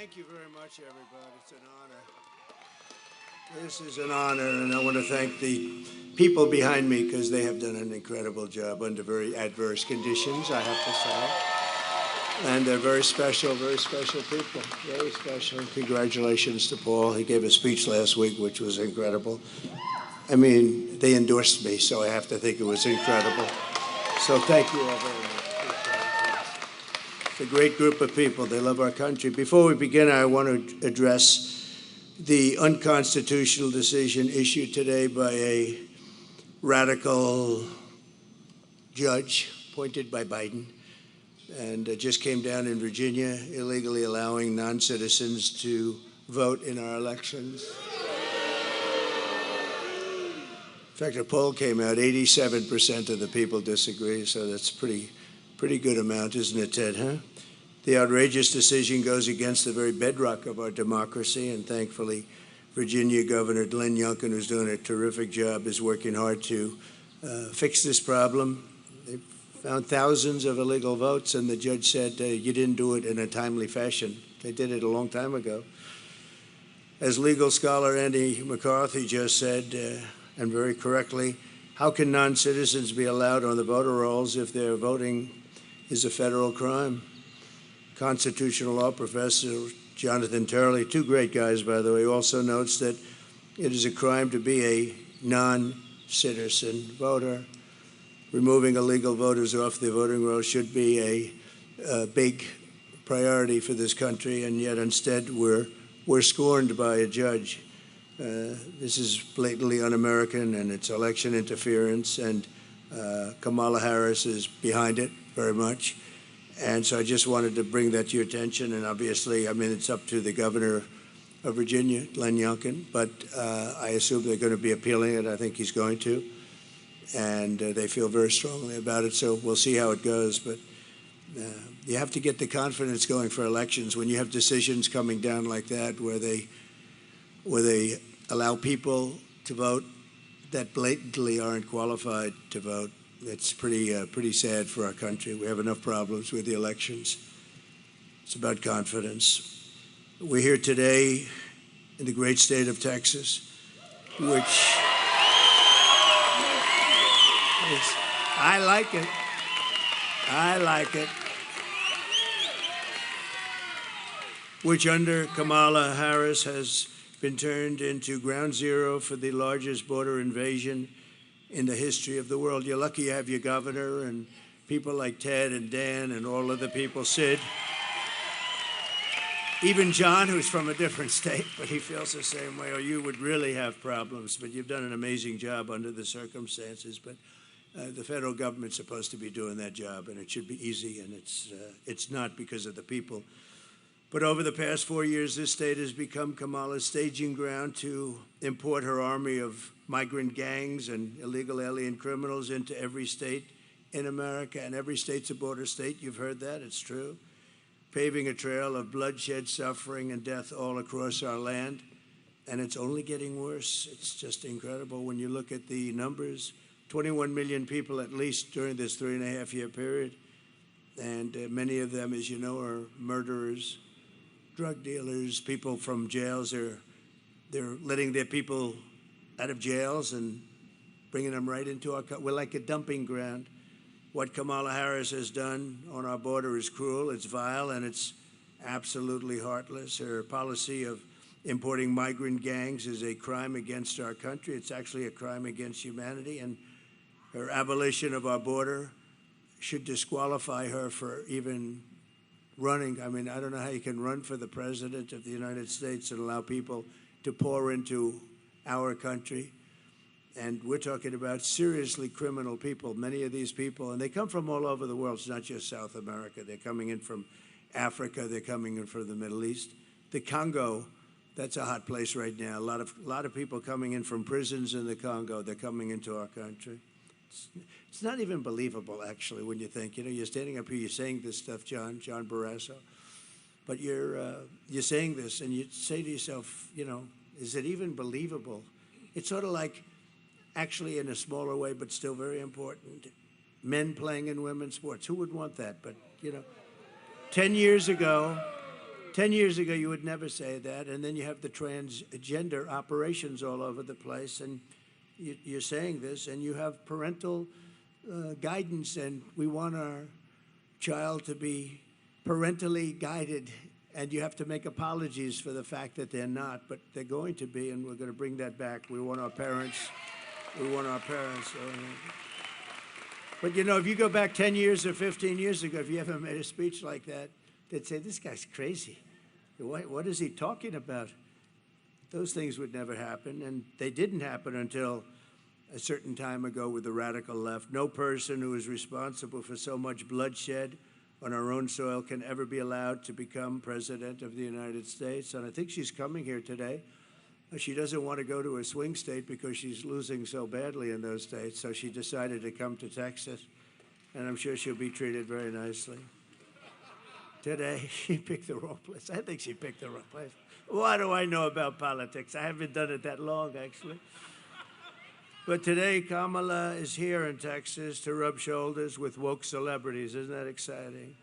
Thank you very much, everybody. It's an honor. This is an honor, and I want to thank the people behind me because they have done an incredible job under very adverse conditions, I have to say. And they're very special people, very special. Congratulations to Paul. He gave a speech last week, which was incredible. I mean, they endorsed me, so I have to think it was incredible. So thank you all very much. It's a great group of people. They love our country. Before we begin, I want to address the unconstitutional decision issued today by a radical judge appointed by Biden, and it just came down in Virginia, illegally allowing non-citizens to vote in our elections. In fact, a poll came out, 87% of the people disagree, so that's pretty good amount, isn't it, Ted, huh? The outrageous decision goes against the very bedrock of our democracy, and thankfully, Virginia Governor Glenn Youngkin, who's doing a terrific job, is working hard to fix this problem. They found thousands of illegal votes, and the judge said, you didn't do it in a timely fashion. They did it a long time ago. As legal scholar Andy McCarthy just said, and very correctly, how can non-citizens be allowed on the voter rolls if their voting is a federal crime? Constitutional law professor Jonathan Turley, two great guys, by the way, also notes that it is a crime to be a non-citizen voter. Removing illegal voters off the voting rolls should be a big priority for this country, and yet instead we're scorned by a judge. This is blatantly un-American, and it's election interference, and Kamala Harris is behind it very much. And so I just wanted to bring that to your attention, and obviously, I mean, it's up to the governor of Virginia, Glenn Youngkin, but I assume they're going to be appealing it. I think he's going to, and they feel very strongly about it, so we'll see how it goes. But you have to get the confidence going for elections when you have decisions coming down like that where they allow people to vote that blatantly aren't qualified to vote. It's pretty sad for our country. We have enough problems with the elections. It's about confidence. We're here today in the great state of Texas, which I like it. I like it. Which under Kamala Harris has been turned into ground zero for the largest border invasion in the history of the world. You're lucky you have your governor and people like Ted and Dan and all of the people, Sid. Even John, who's from a different state, but he feels the same way, or you would really have problems. But you've done an amazing job under the circumstances. But the federal government's supposed to be doing that job, and it should be easy, and it's not because of the people. But over the past 4 years, this state has become Kamala's staging ground to import her army of migrant gangs and illegal alien criminals into every state in America, and every state's a border state. You've heard that, it's true. Paving a trail of bloodshed, suffering, and death all across our land, and it's only getting worse. It's just incredible when you look at the numbers. 21 million people at least during this 3.5-year period, and many of them, as you know, are murderers, drug dealers, people from jails. They're letting their people out of jails and bringing them right into our country. We're like a dumping ground. What Kamala Harris has done on our border is cruel, it's vile, and it's absolutely heartless. Her policy of importing migrant gangs is a crime against our country. It's actually a crime against humanity, and her abolition of our border should disqualify her for even running. I mean, I don't know how you can run for the president of the United States and allow people to pour into our country. And we're talking about seriously criminal people, many of these people, and they come from all over the world. It's not just South America. They're coming in from Africa. They're coming in from the Middle East. The Congo, that's a hot place right now. A lot of people coming in from prisons in the Congo. They're coming into our country. It's not even believable, actually, when you think, you're standing up here, you're saying this stuff, John Barrasso, but you're saying this, and you say to yourself, is it even believable? It's sort of like, actually in a smaller way, but still very important, men playing in women's sports. Who would want that? But, 10 years ago, 10 years ago, you would never say that, and then you have the transgender operations all over the place, and you're saying this, and you have parental guidance, and we want our child to be parentally guided, and you have to make apologies for the fact that they're not, but they're going to be, and we're going to bring that back. We want our parents. But you know, if you go back 10 years or 15 years ago, if you ever made a speech like that, they'd say, this guy's crazy. What is he talking about? Those things would never happen, and they didn't happen until a certain time ago with the radical left. No person who is responsible for so much bloodshed on our own soil can ever be allowed to become president of the United States. And I think she's coming here today. She doesn't want to go to a swing state because she's losing so badly in those states, so she decided to come to Texas, and I'm sure she'll be treated very nicely. Today, she picked the wrong place. I think she picked the wrong place. What do I know about politics? I haven't done it that long, actually. But today, Kamala is here in Texas to rub shoulders with woke celebrities. Isn't that exciting?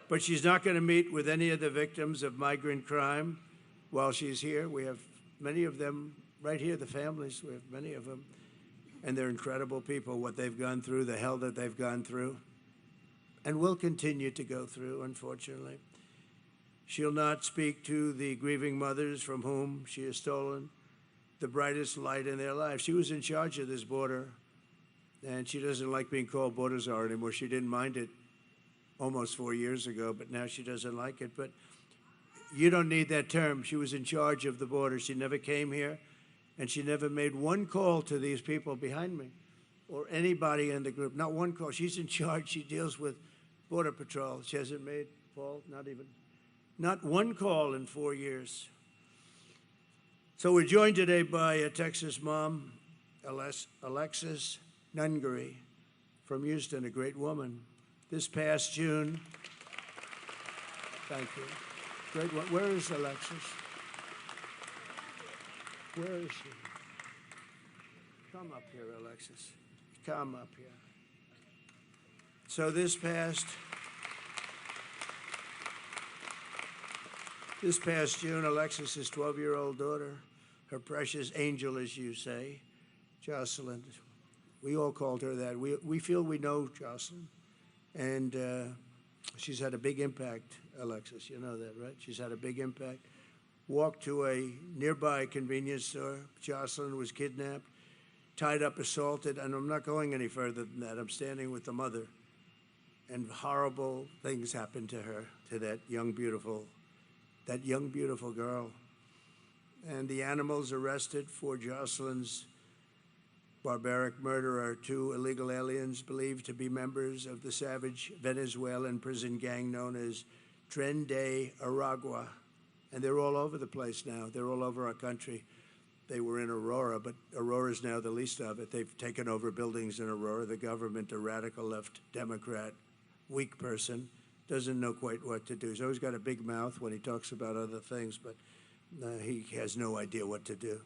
But she's not going to meet with any of the victims of migrant crime while she's here. We have many of them right here, the families. We have many of them. And they're incredible people, what they've gone through, the hell that they've gone through, and will continue to go through, unfortunately. She'll not speak to the grieving mothers from whom she has stolen the brightest light in their life. She was in charge of this border, and she doesn't like being called border czar anymore. She didn't mind it almost 4 years ago, but now she doesn't like it. But you don't need that term. She was in charge of the border. She never came here, and she never made one call to these people behind me or anybody in the group. Not one call. She's in charge. She deals with Border Patrol. She hasn't made, Paul, not one call in 4 years. So we're joined today by a Texas mom, Alexis Nungary from Houston, a great woman. This past June, thank you. Great one. Where is Alexis? Where is she? Come up here, Alexis. Come up here. So this past June, Alexis's 12-year-old daughter, her precious angel, as you say, Jocelyn, we all called her that. We feel we know Jocelyn, and she's had a big impact, Alexis. You know that, right? She's had a big impact. Walked to a nearby convenience store. Jocelyn was kidnapped, tied up, assaulted, and I'm not going any further than that. I'm standing with the mother, and horrible things happened to her, to that young, beautiful girl. And the animals arrested for Jocelyn's barbaric murder are 2 illegal aliens believed to be members of the savage Venezuelan prison gang known as Tren de Aragua. And they're all over the place now. They're all over our country. They were in Aurora, but Aurora's now the least of it. They've taken over buildings in Aurora. The government, a radical left Democrat, weak person, doesn't know quite what to do. He's always got a big mouth when he talks about other things, but he has no idea what to do.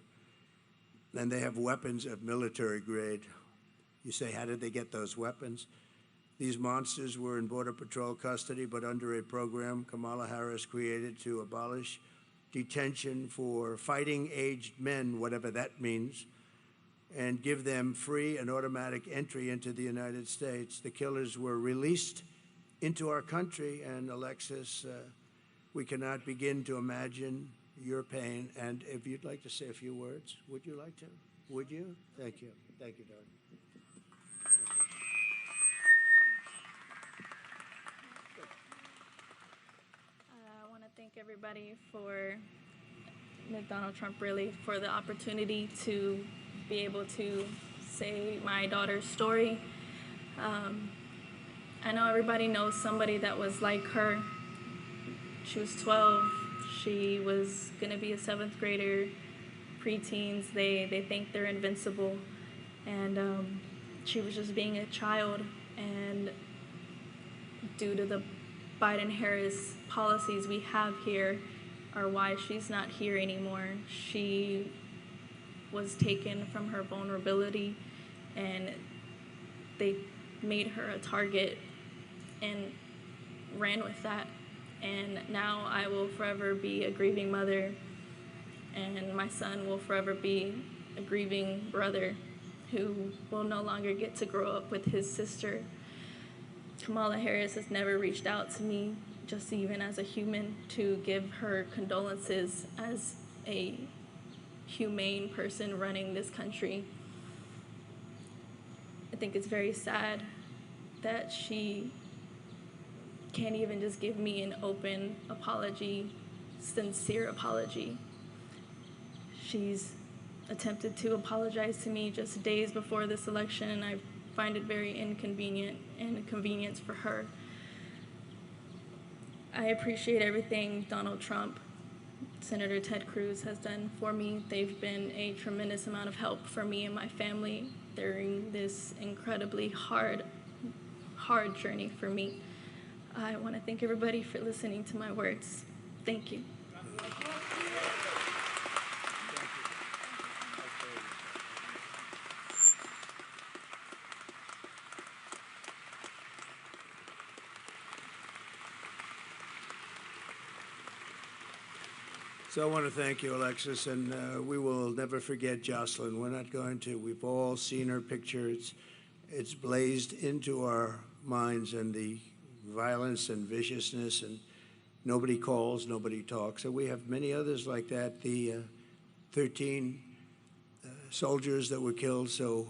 And they have weapons of military grade. You say, how did they get those weapons? These monsters were in Border Patrol custody, but under a program Kamala Harris created to abolish detention for fighting-aged men, whatever that means, and give them free and automatic entry into the United States. The killers were released into our country, and Alexis, we cannot begin to imagine your pain. And if you'd like to say a few words, would you like to? Would you? Thank you. Thank you, darling. I want to thank everybody for Donald Trump, really, for the opportunity to be able to say my daughter's story. I know everybody knows somebody that was like her. She was 12. She was going to be a 7th grader, preteens. They think they're invincible. And she was just being a child. And due to the Biden-Harris policies we have here are why she's not here anymore. She was taken from her vulnerability, and they made her a target and ran with that. And now I will forever be a grieving mother, and my son will forever be a grieving brother who will no longer get to grow up with his sister. Kamala Harris has never reached out to me, just even as a human, to give her condolences as a humane person running this country. I think it's very sad that she can't even just give me an open apology, sincere apology. She's attempted to apologize to me just days before this election, and I find it very inconvenient and a convenience for her. I appreciate everything Donald Trump, Senator Ted Cruz has done for me. They've been a tremendous amount of help for me and my family during this incredibly hard journey for me. I want to thank everybody for listening to my words. Thank you. So I want to thank you, Alexis, and we will never forget Jocelyn. We're not going to. We've all seen her picture. It's blazed into our minds, and the violence and viciousness, and nobody calls, nobody talks. And we have many others like that. The 13 soldiers that were killed so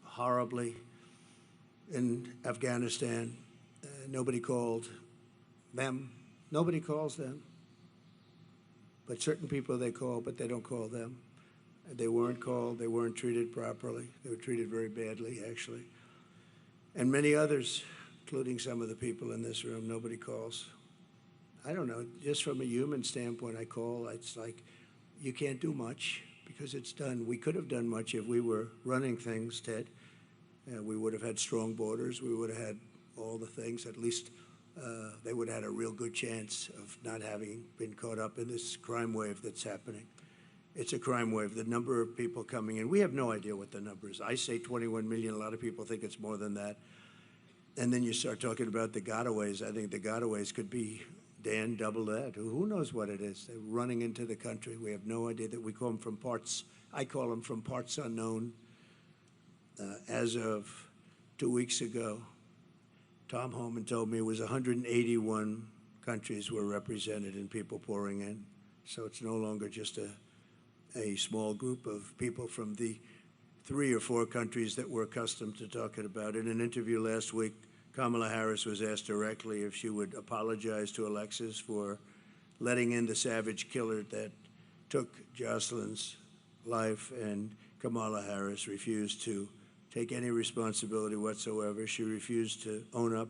horribly in Afghanistan, nobody called them. Nobody calls them. But certain people they call, but they don't call them. They weren't called. They weren't treated properly. They were treated very badly, actually. And many others, including some of the people in this room, nobody calls. I don't know, just from a human standpoint, I call. It's like you can't do much because it's done. We could have done much if we were running things, Ted. We would have had strong borders. We would have had all the things. At least they would have had a real good chance of not having been caught up in this crime wave that's happening. It's a crime wave. The number of people coming in, we have no idea what the number is. I say 21 million. A lot of people think it's more than that. And then you start talking about the gotaways. I think the gotaways could be, Dan, double that. Who knows what it is? They're running into the country. We have no idea. That we call them from parts. I call them from parts unknown. As of 2 weeks ago, Tom Homan told me it was 181 countries were represented and people pouring in. So it's no longer just a small group of people from the 3 or 4 countries that we're accustomed to talking about. In an interview last week, Kamala Harris was asked directly if she would apologize to Alexis for letting in the savage killer that took Jocelyn's life, and Kamala Harris refused to take any responsibility whatsoever. She refused to own up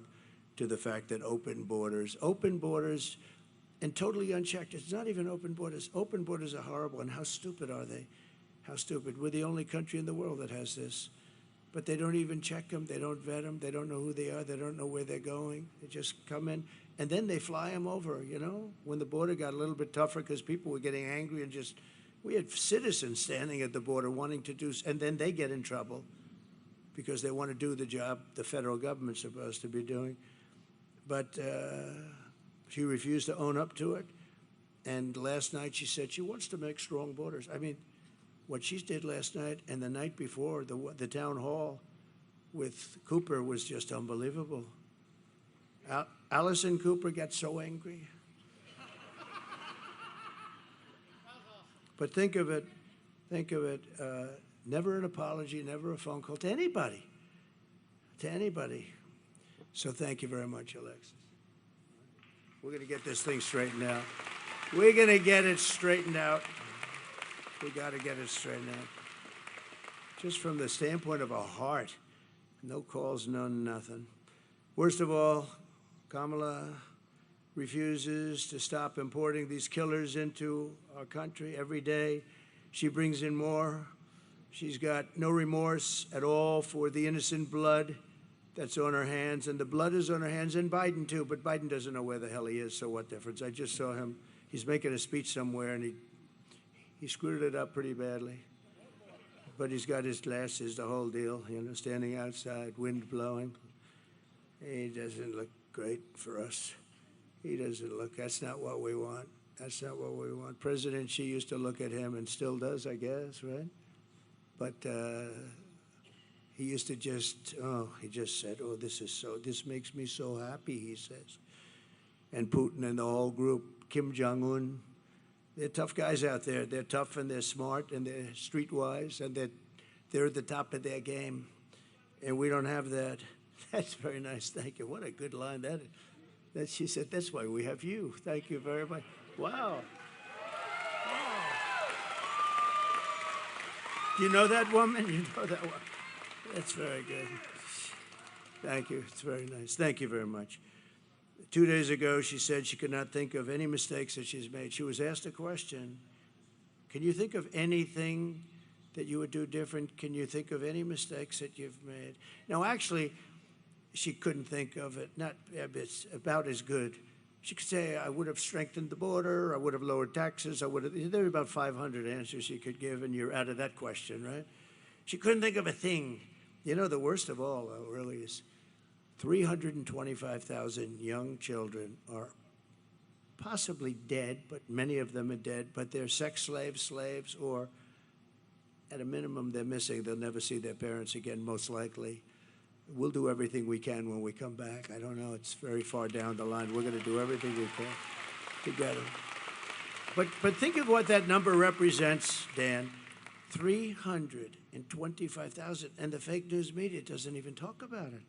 to the fact that open borders and totally unchecked, it's not even open borders. Open borders are horrible, and how stupid are they? How stupid. We're the only country in the world that has this. But they don't even check them. They don't vet them. They don't know who they are. They don't know where they're going. They just come in, and then they fly them over, you know? When the border got a little bit tougher because people were getting angry and just, we had citizens standing at the border wanting to do, and then they get in trouble because they want to do the job the federal government's supposed to be doing. But she refused to own up to it. And last night she said she wants to make strong borders. I mean, what she did last night and the night before, the town hall with Cooper was just unbelievable. Allison Cooper got so angry. But think of it, never an apology, never a phone call to anybody, So thank you very much, Alexis. We're going to get this thing straightened out. We're going to get it straightened out. We got to get it straightened out. Just from the standpoint of a heart, no calls, no nothing. Worst of all, Kamala refuses to stop importing these killers into our country every day. She brings in more. She's got no remorse at all for the innocent blood that's on her hands, and the blood is on her hands, and Biden too, but Biden doesn't know where the hell he is, so what difference? I just saw him. He's making a speech somewhere, and he screwed it up pretty badly. But he's got his glasses, the whole deal, you know, standing outside, wind blowing. He doesn't look great for us. He doesn't look, that's not what we want. That's not what we want. President Xi used to look at him and still does, I guess, right? But he used to just, he just said, oh, this makes me so happy, he says. And Putin and the whole group, Kim Jong-un, they're tough guys out there. They're tough and they're smart and they're streetwise and they're at the top of their game. And we don't have that. That's very nice. Thank you. What a good line that is. That she said, that's why we have you. Thank you very much. Wow. Wow. You know that woman? You know that woman? That's very good. Thank you. It's very nice. Thank you very much. 2 days ago, she said she could not think of any mistakes that she's made. She was asked a question. Can you think of anything that you would do different? Can you think of any mistakes that you've made? Now, actually, she couldn't think of it. Not, it's about as good. She could say, I would have strengthened the border, I would have lowered taxes, I would have, there are about 500 answers she could give, and you're out of that question, right? She couldn't think of a thing. You know, the worst of all, really, is 325,000 young children are possibly dead, but many of them are dead, but they're sex slaves, or at a minimum, they're missing. They'll never see their parents again, most likely. We'll do everything we can when we come back. I don't know, it's very far down the line. We're going to do everything we can together. But think of what that number represents, Dan. 325,000, and the fake news media doesn't even talk about it.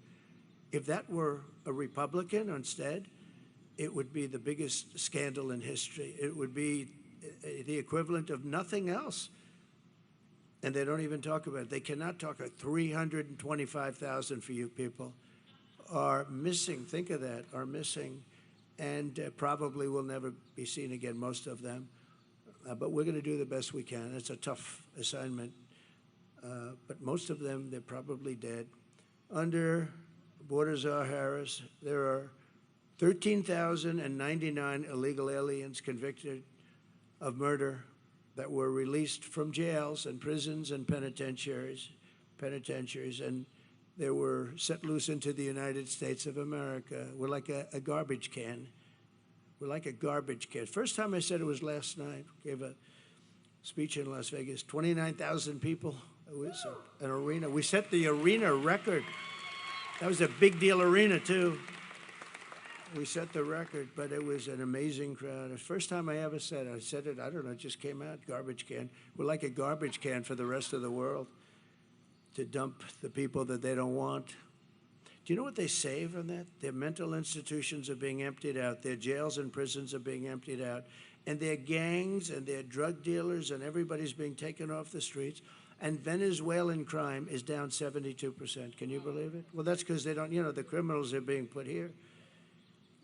If that were a Republican instead, it would be the biggest scandal in history. It would be the equivalent of nothing else. And they don't even talk about it. They cannot talk about 325,000 for you people are missing. Think of that, are missing, and probably will never be seen again, most of them. But we're going to do the best we can. It's a tough assignment. But most of them, they're probably dead. Under Border Czar Harris, there are 13,099 illegal aliens convicted of murder that were released from jails and prisons and penitentiaries, and they were set loose into the United States of America. We're like a garbage can. We're like a garbage can. First time I said it was last night. Gave a speech in Las Vegas. 29,000 people. It was an arena. We set the arena record. That was a big deal arena, too. We set the record, but it was an amazing crowd. The first time I ever said it, I don't know, it just came out, garbage can. We're like a garbage can for the rest of the world to dump the people that they don't want. Do you know what they save on that? Their mental institutions are being emptied out. Their jails and prisons are being emptied out. And their gangs and their drug dealers and everybody's being taken off the streets. And Venezuelan crime is down 72%. Can you believe it? Well, that's because they don't, you know, the criminals are being put here.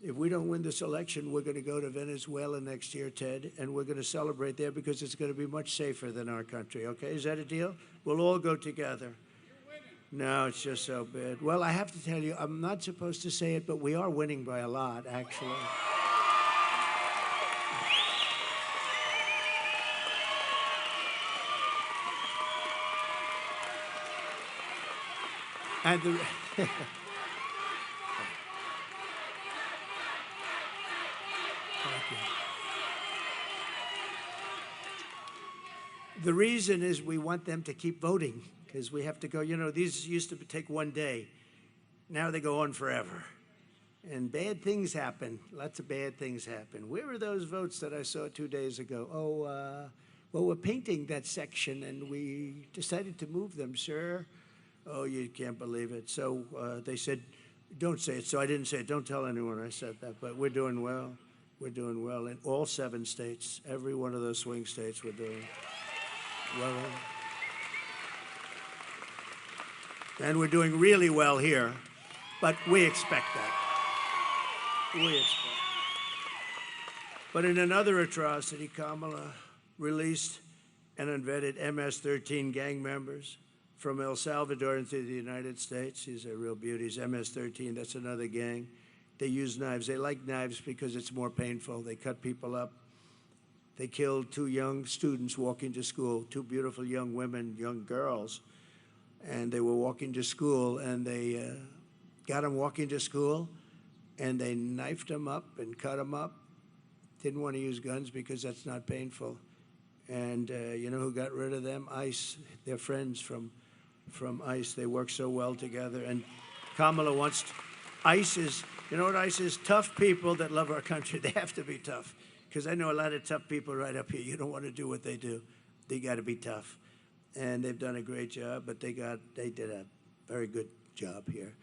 If we don't win this election, we're going to go to Venezuela next year, Ted, and we're going to celebrate there because it's going to be much safer than our country, okay? Is that a deal? We'll all go together. No, it's just so bad. Well, I have to tell you, I'm not supposed to say it, but we are winning by a lot, actually. And the... The reason is we want them to keep voting because we have to go, you know, these used to take one day. Now they go on forever. And bad things happen. Lots of bad things happen. Where are those votes that I saw 2 days ago? Oh, well, we're painting that section and we decided to move them, sir. Oh, you can't believe it. So they said, don't say it. So I didn't say it. Don't tell anyone I said that. But we're doing well. We're doing well in all 7 states. Every one of those swing states we're doing well. And we're doing really well here. But we expect that. We expect. But in another atrocity, Kamala released and unvetted MS-13 gang members from El Salvador into the United States. These are real beauties. MS-13, that's another gang. They use knives. They like knives because it's more painful. They cut people up. They killed 2 young students walking to school, 2 beautiful young women, young girls. And they were walking to school, and they got them walking to school, and they knifed them up and cut them up. Didn't want to use guns because that's not painful. And you know who got rid of them? ICE. They're friends from ICE. They work so well together. And Kamala wants ICE is, you know what ICE is? Tough people that love our country. They have to be tough. Because I know a lot of tough people right up here. You don't want to do what they do. They got to be tough. And they've done a great job, but they did a very good job here.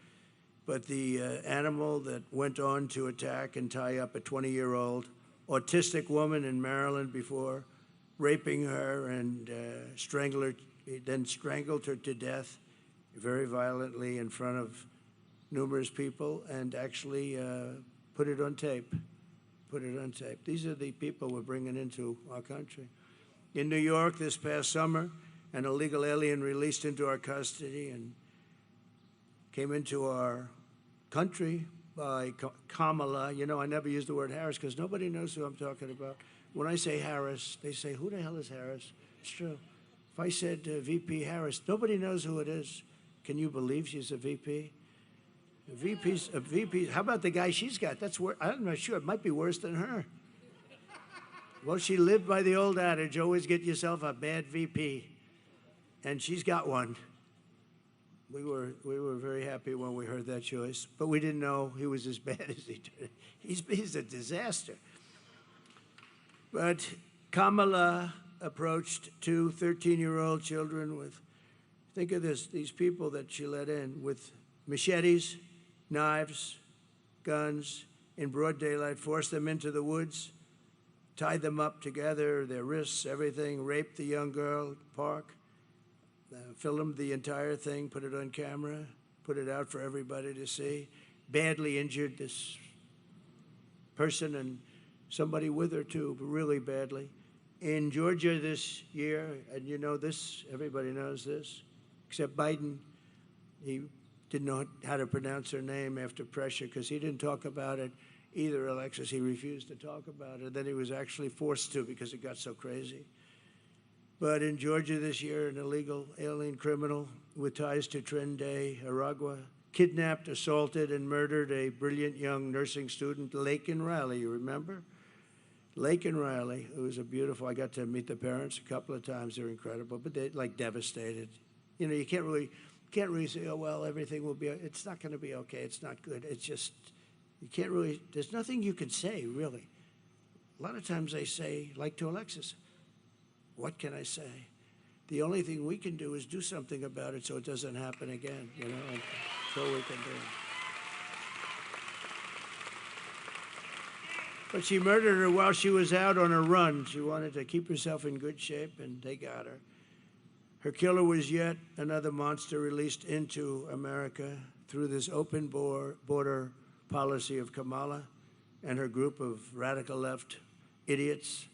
But the animal that went on to attack and tie up a 20-year-old autistic woman in Maryland before, raping her and then strangled her to death very violently in front of numerous people, and actually put it on tape. Put it on tape. These are the people we're bringing into our country. In New York this past summer, an illegal alien released into our custody and came into our country by Kamala. You know, I never use the word Harris because nobody knows who I'm talking about. When I say Harris, they say, who the hell is Harris? It's true. If I said VP Harris, nobody knows who it is. Can you believe she's a VP? A VP. How about the guy she's got? That's where I'm not sure. It might be worse than her. Well, she lived by the old adage, always get yourself a bad VP. And she's got one. We were very happy when we heard that choice, but we didn't know he was as bad as he did. He's a disaster. But Kamala approached two 13-year-old children with, think of this, these people that she let in with machetes, knives, guns, in broad daylight, forced them into the woods, tied them up together, their wrists, everything, raped the young girl, park, filmed the entire thing, put it on camera, put it out for everybody to see, badly injured this person and somebody with her too, really badly. In Georgia this year, and you know this, everybody knows this, except Biden, he didn't know how to pronounce her name after pressure because he didn't talk about it either, Alexis. He refused to talk about it. Then he was actually forced to because it got so crazy. But in Georgia this year, an illegal alien criminal with ties to Trinidad, Aragua, kidnapped, assaulted, and murdered a brilliant young nursing student, Laken Riley, you remember? Laken Riley, who was a beautiful, I got to meet the parents a couple of times. They're incredible, but they're like devastated. You know, you can't really say, oh, well, everything will be, it's not going to be okay. It's not good. It's just, you can't really, there's nothing you can say, really. A lot of times they say, like to Alexis, what can I say? The only thing we can do is do something about it so it doesn't happen again, you know, and that's all we can do. But she murdered her while she was out on a run. She wanted to keep herself in good shape, and they got her. Her killer was yet another monster released into America through this open border policy of Kamala and her group of radical left idiots.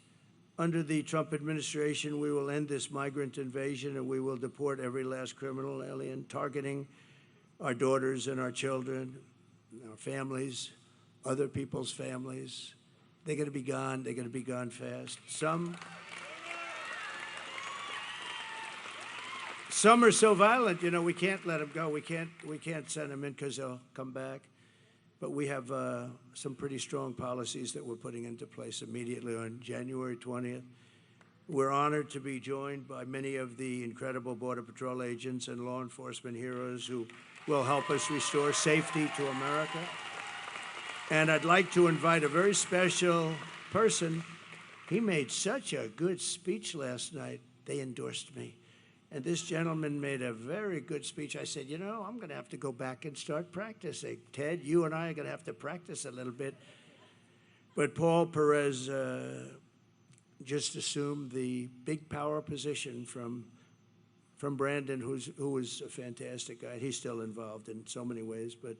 Under the Trump administration, we will end this migrant invasion and we will deport every last criminal alien targeting our daughters and our children, our families, other people's families. They're going to be gone. They're going to be gone fast. Some are so violent, you know, we can't let them go. We can't send them in because they'll come back. But we have some pretty strong policies that we're putting into place immediately on January 20th. We're honored to be joined by many of the incredible Border Patrol agents and law enforcement heroes who will help us restore safety to America. And I'd like to invite a very special person. He made such a good speech last night. They endorsed me. And this gentleman made a very good speech. I said, you know, I'm going to have to go back and start practicing. Ted, you and I are going to have to practice a little bit. But Paul Perez just assumed the big power position from Brandon, who was a fantastic guy. He's still involved in so many ways, but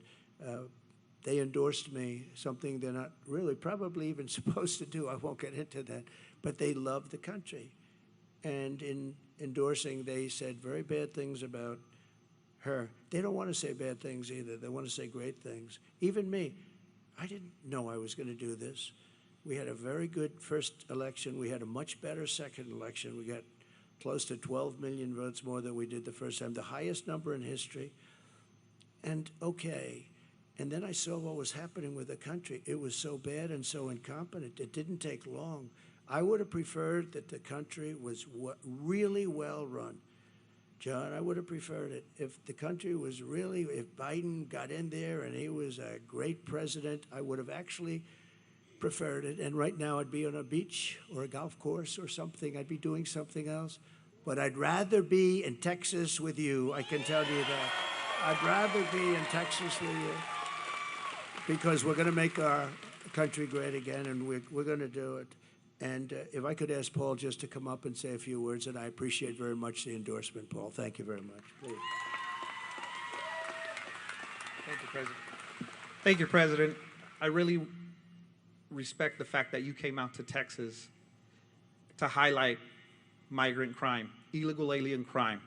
they endorsed me, something they're not really probably even supposed to do. I won't get into that. But they love the country. And in endorsing, they said very bad things about her. They don't want to say bad things either. They want to say great things. Even me, I didn't know I was going to do this. We had a very good first election. We had a much better second election. We got close to 12 million votes more than we did the first time, the highest number in history. And okay. And then I saw what was happening with the country. It was so bad and so incompetent. It didn't take long. I would have preferred that the country was really well run. John, I would have preferred it. If the country was really, if Biden got in there and he was a great president, I would have actually preferred it. And right now I'd be on a beach or a golf course or something. I'd be doing something else. But I'd rather be in Texas with you, I can tell you that. I'd rather be in Texas with you because we're going to make our country great again, and we're going to do it. And if I could ask Paul just to come up and say a few words, and I appreciate very much the endorsement, Paul. Thank you very much. Please. Thank you, President. Thank you, President. I really respect the fact that you came out to Texas to highlight migrant crime, illegal alien crime.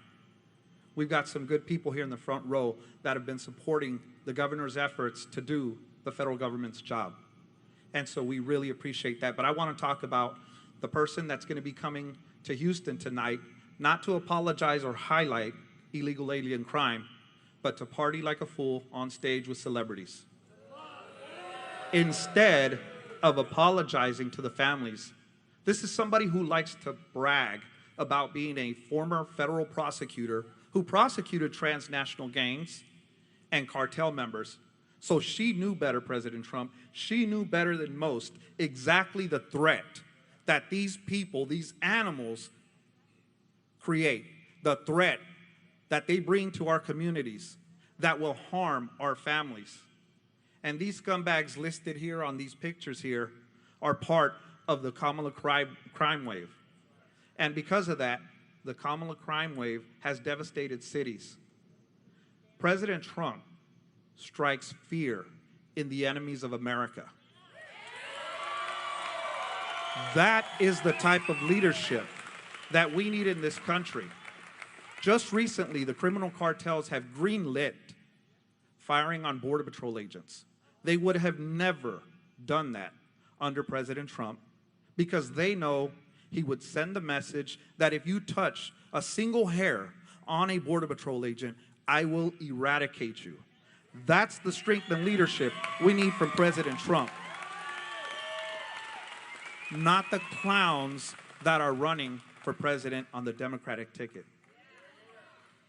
We've got some good people here in the front row that have been supporting the governor's efforts to do the federal government's job. And so we really appreciate that. But I want to talk about the person that's going to be coming to Houston tonight, not to apologize or highlight illegal alien crime, but to party like a fool on stage with celebrities. Instead of apologizing to the families, this is somebody who likes to brag about being a former federal prosecutor who prosecuted transnational gangs and cartel members. So she knew better, President Trump. She knew better than most exactly the threat that these people, these animals, create, the threat that they bring to our communities that will harm our families. And these scumbags listed here on these pictures here are part of the Kamala crime wave. And because of that, the Kamala crime wave has devastated cities. President Trump strikes fear in the enemies of America. That is the type of leadership that we need in this country. Just recently, the criminal cartels have greenlit firing on Border Patrol agents. They would have never done that under President Trump because they know he would send the message that if you touch a single hair on a Border Patrol agent, I will eradicate you. That's the strength and leadership we need from President Trump. Not the clowns that are running for president on the Democratic ticket.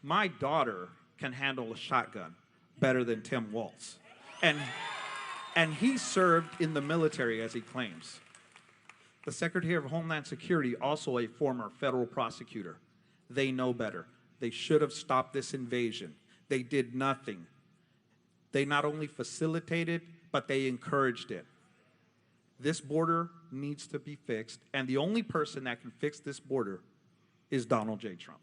My daughter can handle a shotgun better than Tim Walz. And he served in the military, as he claims. The Secretary of Homeland Security, also a former federal prosecutor. They know better. They should have stopped this invasion. They did nothing. They not only facilitated, but they encouraged it. This border needs to be fixed, and the only person that can fix this border is Donald J. Trump.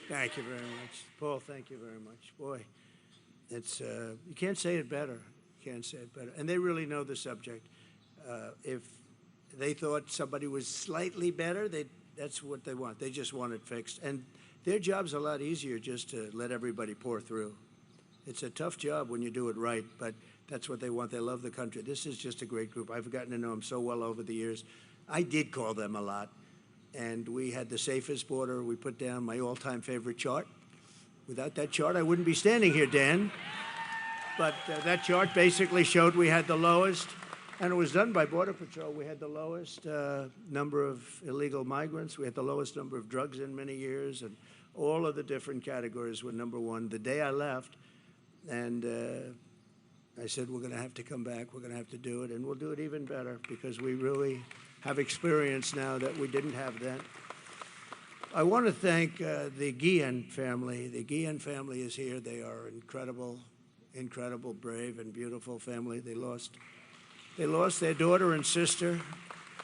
Thank you very much. Paul, thank you very much. Boy, it's, you can't say it better. You can't say it better. And they really know the subject. If they thought somebody was slightly better, that's what they want. They just want it fixed. And their job's a lot easier just to let everybody pour through. It's a tough job when you do it right, but that's what they want. They love the country. This is just a great group. I've gotten to know them so well over the years. I did call them a lot. And we had the safest border. We put down my all-time favorite chart. Without that chart, I wouldn't be standing here, Dan. But that chart basically showed we had the lowest, and it was done by Border Patrol. We had the lowest number of illegal migrants. We had the lowest number of drugs in many years, and all of the different categories were number one. The day I left, and I said, we're going to have to come back. We're going to have to do it, and we'll do it even better because we really have experience now that we didn't have then. I want to thank the Guillen family. The Guillen family is here. They are incredible, incredible, brave, and beautiful family. They lost their daughter and sister,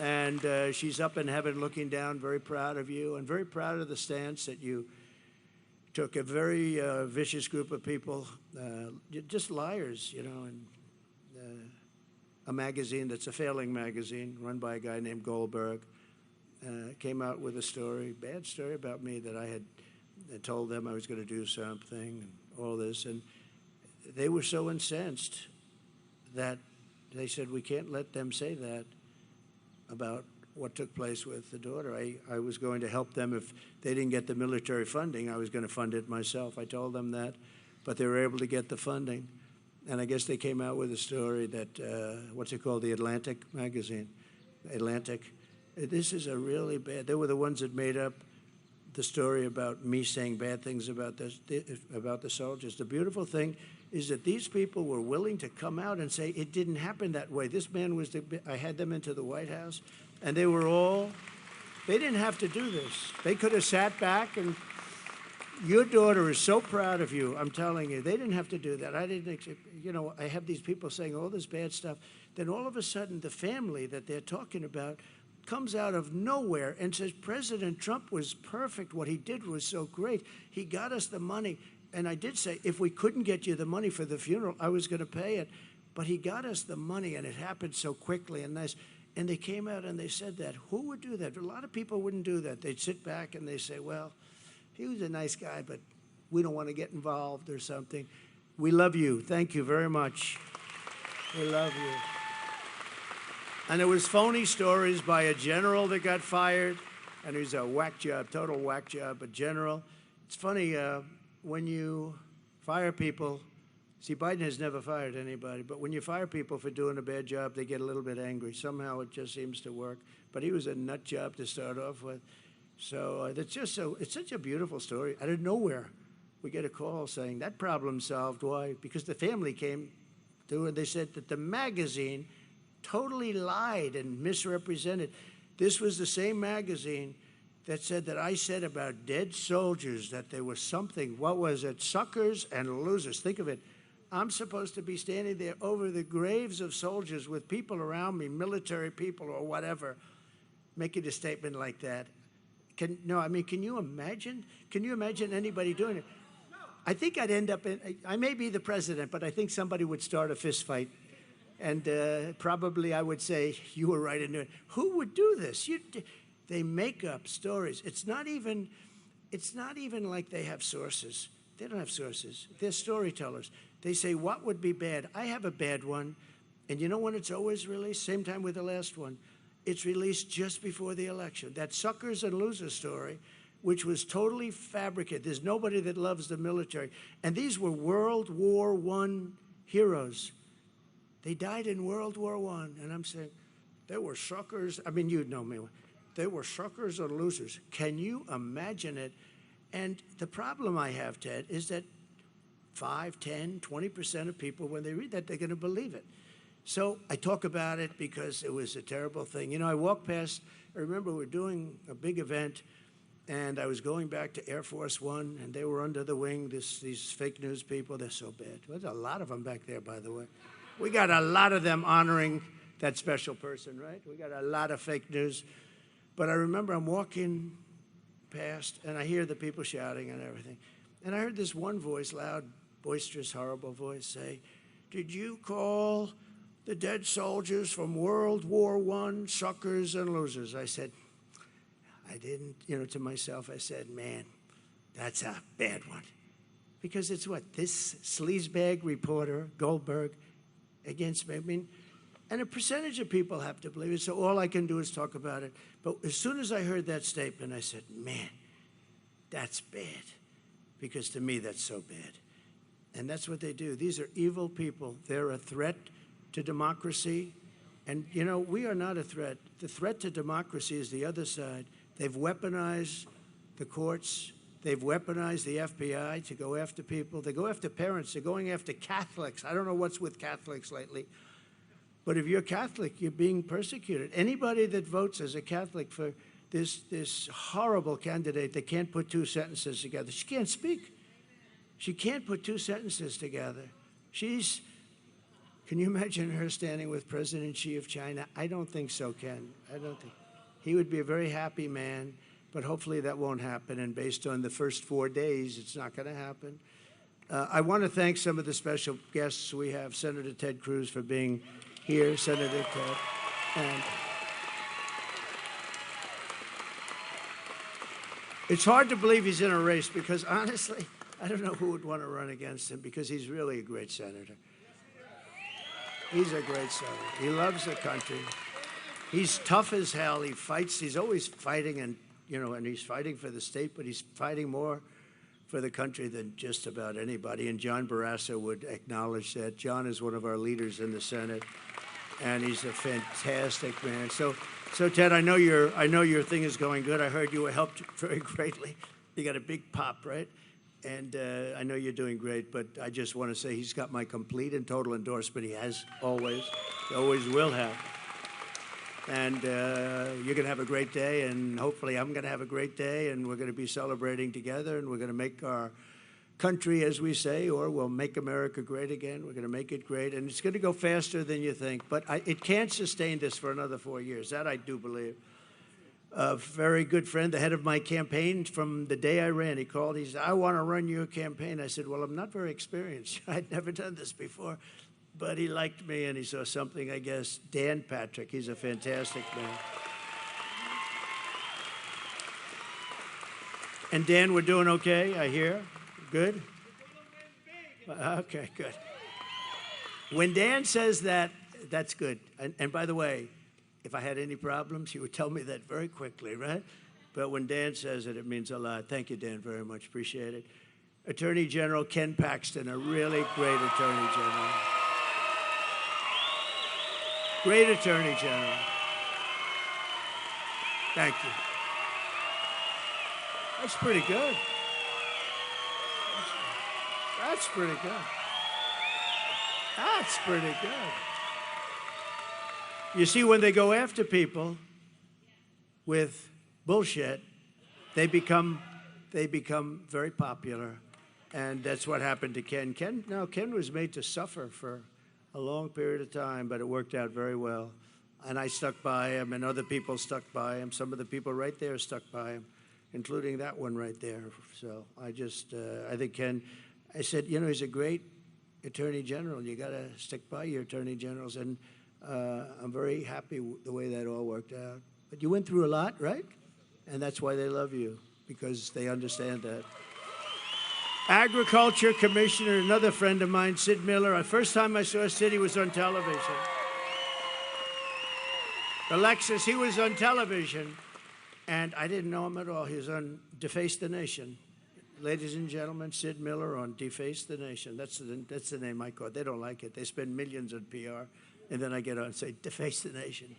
and she's up in heaven looking down, very proud of you, and very proud of the stance that you took. A very vicious group of people, just liars, you know, and a magazine that's a failing magazine run by a guy named Goldberg came out with a story, bad story about me, that I had told them I was going to do something and all this. And they were so incensed that they said, we can't let them say that about what took place with the daughter. I was going to help them if they didn't get the military funding. I was going to fund it myself. I told them that, but they were able to get the funding. And I guess they came out with a story that, what's it called, the Atlantic magazine, Atlantic. This is a really bad, they were the ones that made up the story about me saying bad things about the soldiers. The beautiful thing is that these people were willing to come out and say it didn't happen that way. This man was I had them into the White House, and they were all, they didn't have to do this. They could have sat back and, your daughter is so proud of you, I'm telling you. They didn't have to do that. I didn't, you know, I have these people saying all this bad stuff. Then all of a sudden, the family that they're talking about comes out of nowhere and says, President Trump was perfect. What he did was so great. He got us the money. And I did say, if we couldn't get you the money for the funeral, I was going to pay it. But he got us the money, and it happened so quickly and nice. And they came out and they said that. Who would do that? A lot of people wouldn't do that. They'd sit back and they say, well, he was a nice guy, but we don't want to get involved or something. We love you. Thank you very much. We love you. And there was phony stories by a general that got fired, and it was a whack job, total whack job, a general. It's funny, when you fire people, see, Biden has never fired anybody, but when you fire people for doing a bad job, they get a little bit angry. Somehow it just seems to work. But he was a nut job to start off with. So that's just so, it's such a beautiful story. Out of nowhere, we get a call saying that problem solved. Why? Because the family came to and they said that the magazine totally lied and misrepresented. This was the same magazine that said that I said about dead soldiers that there was something, what was it, suckers and losers. Think of it. I'm supposed to be standing there over the graves of soldiers with people around me, military people or whatever, making a statement like that. Can you imagine? Can you imagine anybody doing it? I think I'd end up I may be the president, but I think somebody would start a fist fight. And probably I would say, you were right in doing it. Who would do this? They make up stories. It's not even like they have sources. They don't have sources. They're storytellers. They say, what would be bad? I have a bad one. And you know when it's always released? Same time with the last one. It's released just before the election. That suckers and losers story, which was totally fabricated. There's nobody that loves the military. And these were World War I heroes. They died in World War I. And I'm saying, they were suckers. I mean, you'd know me. They were suckers and losers. Can you imagine it? And the problem I have, Ted, is that 5, 10, 20% of people, when they read that, they're going to believe it. So I talk about it because it was a terrible thing. You know, I walked past, I remember we were doing a big event, and I was going back to Air Force One, and they were under the wing, these fake news people. They're so bad. There's a lot of them back there, by the way. We got a lot of them honoring that special person, right? We got a lot of fake news. But I remember I'm walking past, and I hear the people shouting and everything. And I heard this one voice, loud, boisterous, horrible voice, say, did you call the dead soldiers from World War I suckers and losers? I said, I didn't, to myself, I said, man, that's a bad one. Because it's what, this sleazebag reporter, Goldberg, against me. I mean, and a percentage of people have to believe it, so all I can do is talk about it. But as soon as I heard that statement, I said, man, that's bad. Because to me, that's so bad. And that's what they do. These are evil people. They're a threat to democracy. And, we are not a threat. The threat to democracy is the other side. They've weaponized the courts. They've weaponized the FBI to go after people. They go after parents. They're going after Catholics. I don't know what's with Catholics lately. But if you're Catholic, you're being persecuted. Anybody that votes as a Catholic for this horrible candidate that can't put two sentences together, she can't speak. She can't put two sentences together. Can you imagine her standing with President Xi of China? I don't think so, Ken. I don't think. He would be a very happy man, but hopefully that won't happen. And based on the first 4 days, it's not going to happen. I want to thank some of the special guests we have. Senator Ted Cruz for being here, Senator Ted. And it's hard to believe he's in a race because, honestly, I don't know who would want to run against him because he's really a great senator. He's a great senator. He loves the country. He's tough as hell. He fights. He's always fighting, and and he's fighting for the state, but he's fighting more for the country than just about anybody. And John Barrasso would acknowledge that. John is one of our leaders in the Senate, and he's a fantastic man. So Ted, I know your thing is going good. I heard you were helped very greatly. You got a big pop, right? And I know you're doing great, but I just want to say he's got my complete and total endorsement. He has always will have. And you're going to have a great day, and hopefully I'm going to have a great day, and we're going to be celebrating together, and we're going to make our country, as we say, or we'll make America great again. We're going to make it great, and it's going to go faster than you think. But it can't sustain this for another 4 years. That I do believe. A very good friend, the head of my campaign from the day I ran, he called. He said, "I want to run your campaign." I said, "Well, I'm not very experienced. I'd never done this before." But he liked me, and he saw something, I guess. Dan Patrick, he's a fantastic man. And Dan, we're doing okay, I hear. Good? Okay, good. When Dan says that, that's good. And by the way, if I had any problems, he would tell me that very quickly, right? But when Dan says it, it means a lot. Thank you, Dan, very much. Appreciate it. Attorney General Ken Paxton, a really great Attorney General. Great Attorney General. Thank you. That's pretty good. That's pretty good. That's pretty good. You see, when they go after people with bullshit, they become very popular. And that's what happened to Ken. Ken was made to suffer for a long period of time, but it worked out very well. And I stuck by him, and other people stuck by him. Some of the people right there stuck by him, including that one right there. So I think Ken, I said, he's a great Attorney General. You got to stick by your Attorney Generals. And I'm very happy the way that all worked out. But you went through a lot, right? And that's why they love you, because they understand that. Agriculture Commissioner, another friend of mine, Sid Miller. The first time I saw Sid, he was on television. Alexis, he was on television, and I didn't know him at all. He was on Deface the Nation. Ladies and gentlemen, Sid Miller on Deface the Nation. That's the name I call it. They don't like it. They spend millions on PR, and then I get on and say, Deface the Nation.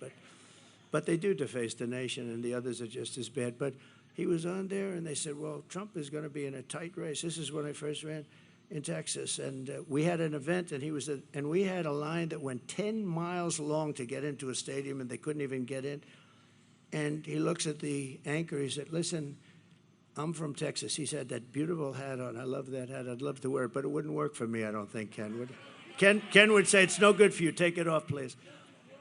But they do deface the nation, and the others are just as bad. But he was on there, and they said, well, Trump is going to be in a tight race. This is when I first ran in Texas, and we had an event, and we had a line that went 10 miles long to get into a stadium, and they couldn't even get in. And he looks at the anchor. He said, listen, I'm from Texas. He's had that beautiful hat on. I love that hat. I'd love to wear it, but it wouldn't work for me, I don't think, Ken would. Ken would say, it's no good for you. Take it off, please.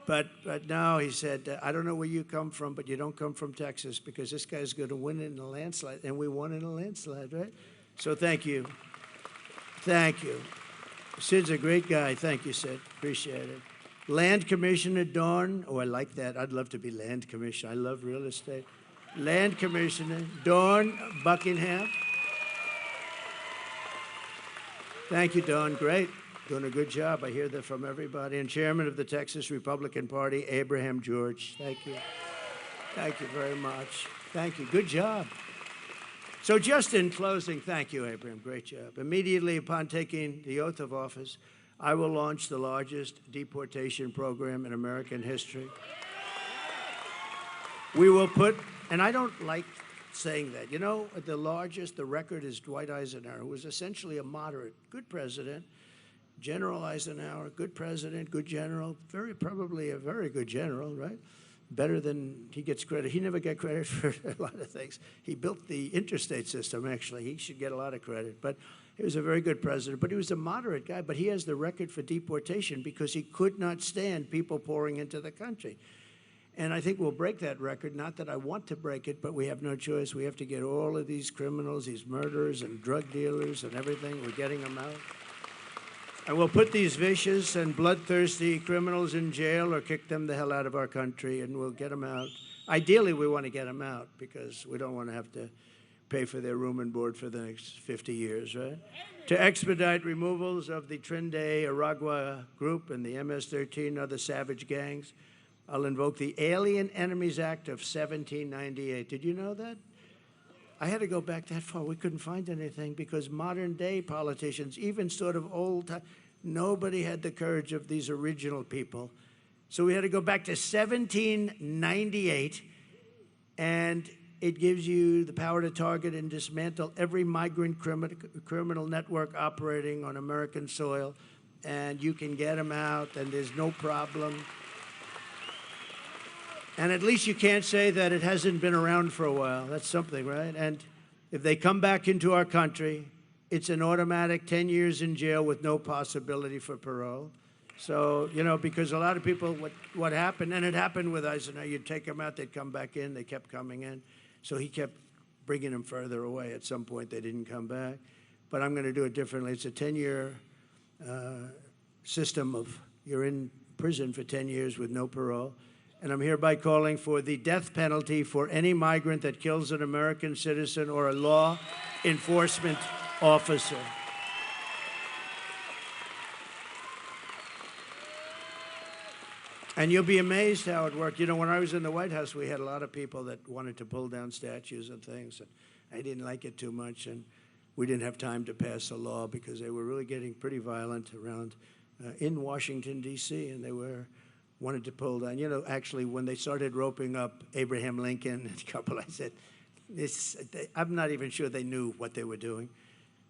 But now he said, I don't know where you come from, but you don't come from Texas, because this guy's going to win in a landslide. And we won in a landslide, right? So thank you. Thank you. Sid's a great guy. Thank you, Sid. Appreciate it. Land Commissioner Dawn. Oh, I like that. I'd love to be Land Commissioner. I love real estate. Land Commissioner Dawn Buckingham. Thank you, Dawn. Great. Doing a good job. I hear that from everybody. And Chairman of the Texas Republican Party, Abraham George. Thank you. Thank you very much. Thank you. Good job. So just in closing, thank you, Abraham. Great job. Immediately upon taking the oath of office, I will launch the largest deportation program in American history. We will put, and I don't like saying that, the record is Dwight Eisenhower, who was essentially a moderate, good president. General Eisenhower, good president, good general, probably a very good general, right? Better than he gets credit. He never got credit for a lot of things. He built the interstate system, actually. He should get a lot of credit. But he was a very good president. But he was a moderate guy. But he has the record for deportation because he could not stand people pouring into the country. And I think we'll break that record. Not that I want to break it, but we have no choice. We have to get all of these criminals, these murderers and drug dealers and everything. We're getting them out. And we'll put these vicious and bloodthirsty criminals in jail or kick them the hell out of our country, and we'll get them out. Ideally, we want to get them out because we don't want to have to pay for their room and board for the next 50 years, right? To expedite removals of the Trinidad Aragua group and the MS-13 other savage gangs, I'll invoke the Alien Enemies Act of 1798. Did you know that? I had to go back that far. We couldn't find anything because modern-day politicians, even sort of old time, nobody had the courage of these original people. So we had to go back to 1798, and it gives you the power to target and dismantle every migrant criminal network operating on American soil, and you can get them out, and there's no problem. And at least you can't say that it hasn't been around for a while. That's something, right? And if they come back into our country, it's an automatic 10 years in jail with no possibility for parole. So, you know, because a lot of people, what happened, and it happened with Eisenhower, you'd take them out, they'd come back in, they kept coming in. So he kept bringing them further away. At some point, they didn't come back. But I'm going to do it differently. It's a 10-year system of you're in prison for 10 years with no parole. And I'm hereby calling for the death penalty for any migrant that kills an American citizen or a law enforcement officer. And you'll be amazed how it worked. You know, when I was in the White House, we had a lot of people that wanted to pull down statues and things, and I didn't like it too much, and we didn't have time to pass a law because they were really getting pretty violent around in Washington, D.C., and they wanted to pull down. You know, actually, when they started roping up Abraham Lincoln and a couple, I said, I'm not even sure they knew what they were doing.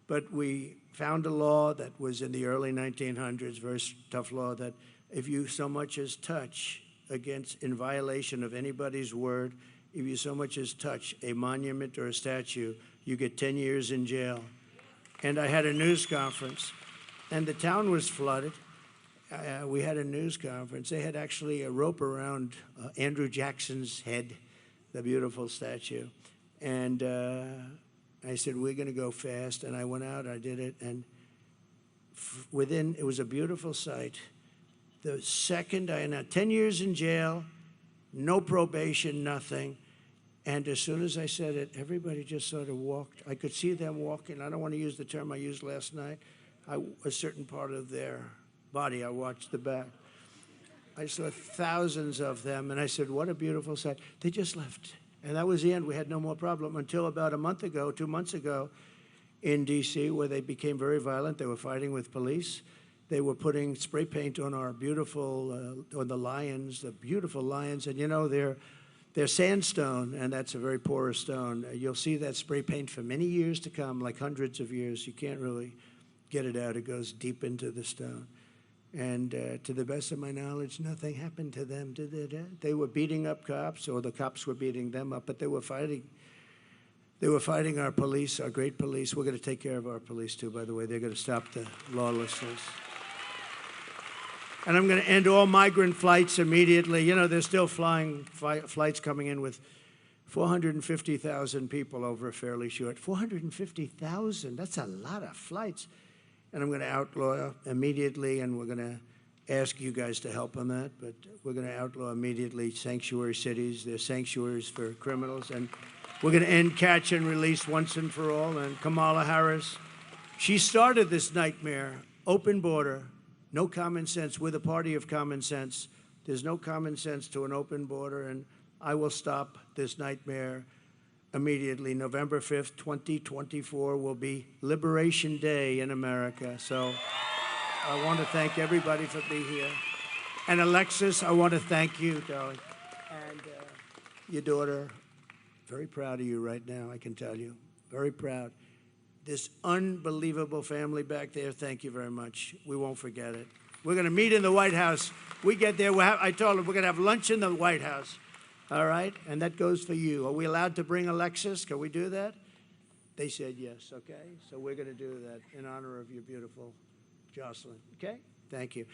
But we found a law that was in the early 1900s, very tough law, that if you so much as touch in violation of anybody's word, if you so much as touch a monument or a statue, you get 10 years in jail. And I had a news conference, and the town was flooded. We had a news conference. They had actually a rope around Andrew Jackson's head, the beautiful statue. And I said, we're going to go fast. And I went out, I did it, and it was a beautiful sight. The second I announced 10 years in jail, no probation, nothing. And as soon as I said it, everybody just sort of walked. I could see them walking. I don't want to use the term I used last night. A certain part of their body, I watched the back. I saw thousands of them, and I said, what a beautiful sight. They just left. And that was the end. We had no more problem until about a month ago, 2 months ago, in D.C., where they became very violent. They were fighting with police. They were putting spray paint on our beautiful, on the lions, the beautiful lions. And, you know, they're sandstone, and that's a very porous stone. You'll see that spray paint for many years to come, like hundreds of years. You can't really get it out. It goes deep into the stone. And to the best of my knowledge, nothing happened to them, did they? They were beating up cops, or the cops were beating them up, but they were fighting. They were fighting our police, our great police. We're going to take care of our police, too, by the way. They're going to stop the lawlessness. And I'm going to end all migrant flights immediately. You know, they're still flying flights coming in with 450,000 people over a fairly short. 450,000, that's a lot of flights. And I'm going to outlaw immediately, and we're going to ask you guys to help on that, but we're going to outlaw immediately sanctuary cities. They're sanctuaries for criminals, and we're going to end catch and release once and for all. And Kamala Harris, she started this nightmare, open border, no common sense. We're the party of common sense. There's no common sense to an open border, and I will stop this nightmare immediately. November 5th, 2024 will be Liberation Day in America. So I want to thank everybody for being here. And Alexis, I want to thank you, darling. And your daughter, very proud of you right now, I can tell you. Very proud. This unbelievable family back there, thank you very much. We won't forget it. We're going to meet in the White House. We get there, I told them we're going to have lunch in the White House. All right? And that goes for you. Are we allowed to bring Alexis? Can we do that? They said yes, okay? So we're going to do that in honor of your beautiful Jocelyn, okay? Thank you.